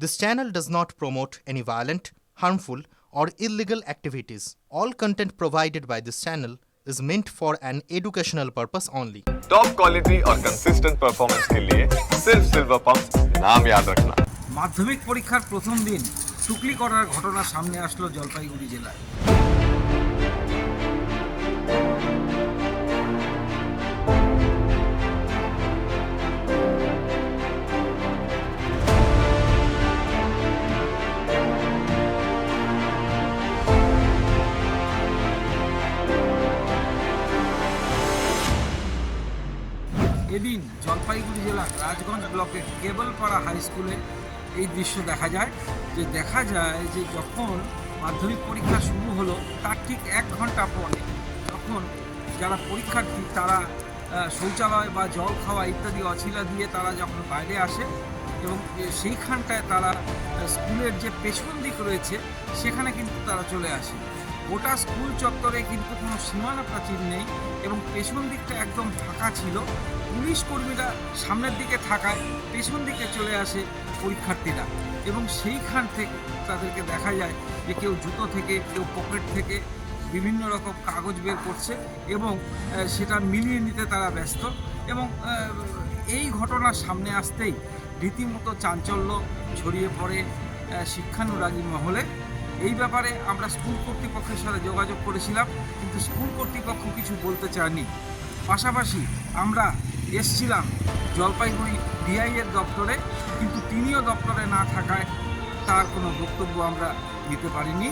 This channel does not promote any violent, harmful, or illegal activities. All content provided by this channel is meant for an educational purpose only. Top quality और consistent performance के लिए सिर्फ silver pump नाम याद रखना। মাধ্যমিক পরীক্ষার প্রথম দিন টুকলি করার ঘটনা সামনে আসলো জলপাইগুড়ি জেলায়। এদিন জলপাইগুড়ি জেলার রাজগঞ্জ ব্লকের কেবলপাড়া হাই স্কুলে এই দৃশ্য দেখা যায় যে যখন মাধ্যমিক পরীক্ষা শুরু হলো তার ঠিক 1 ঘন্টা পরে যখন যারা পরীক্ষার্থী তারা শৌচালয় বা জল খাওয়া ইত্যাদি অছিলা দিয়ে তারা যখন বাইরে আসে এবং সেইখানটায় তারা স্কুলের যে পেছন দিক রয়েছে সেখানে কিন্তু তারা চলে আসে। গোটা স্কুল চত্বরে কিন্তু কোনো সীমানা প্রাচীর নেই এবং পেছন দিকটা একদম ফাঁকা ছিল। পুলিশ কর্মীরা সামনের দিকে থাকায় পেছন দিকে চলে আসে পরীক্ষার্থীরা এবং সেইখান থেকে তাদেরকে দেখা যায় যে কেউ জুতো থেকে কেউ পকেট থেকে বিভিন্ন রকম কাগজ বের করছে এবং সেটা মিলিয়ে নিতে তারা ব্যস্ত এবং এই ঘটনার সামনে আসতেই রীতিমতো চাঞ্চল্য ছড়িয়ে পড়ে শিক্ষানুরাগী মহলে। এই ব্যাপারে আমরা স্কুল কর্তৃপক্ষের সাথে যোগাযোগ করেছিলাম, কিন্তু স্কুল কর্তৃপক্ষ কিছু বলতে চায়নি। পাশাপাশি আমরা এসছিলাম জলপাইগুড়ি ডিআইয়ের দপ্তরে, কিন্তু তিনিও দপ্তরে না থাকায় তার কোনো বক্তব্য আমরা দিতে পারিনি।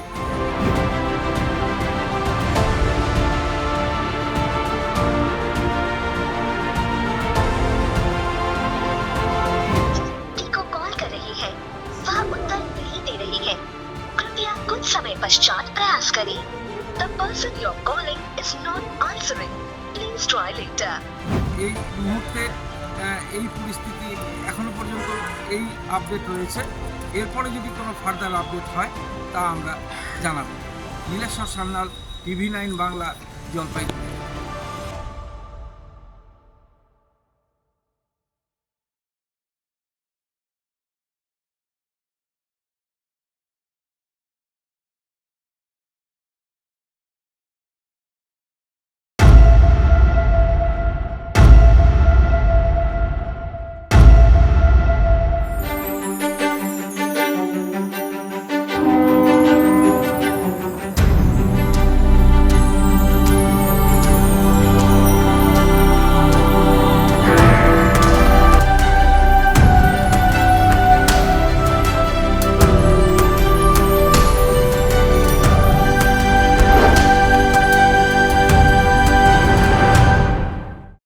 कुछ समय पश्चात प्रयास करें। The person you're calling is not answering. Please try later. এই মুহূর্তে এই পরিস্থিতি এখনো পর্যন্ত এই আপডেট রয়েছে। এরপরে যদি কোনো ফার্দার আপডেট হয় তা আমরা জানাবো। নীলেশ্বর সান্যাল, TV9 বাংলা, জলপাইগুড়ি।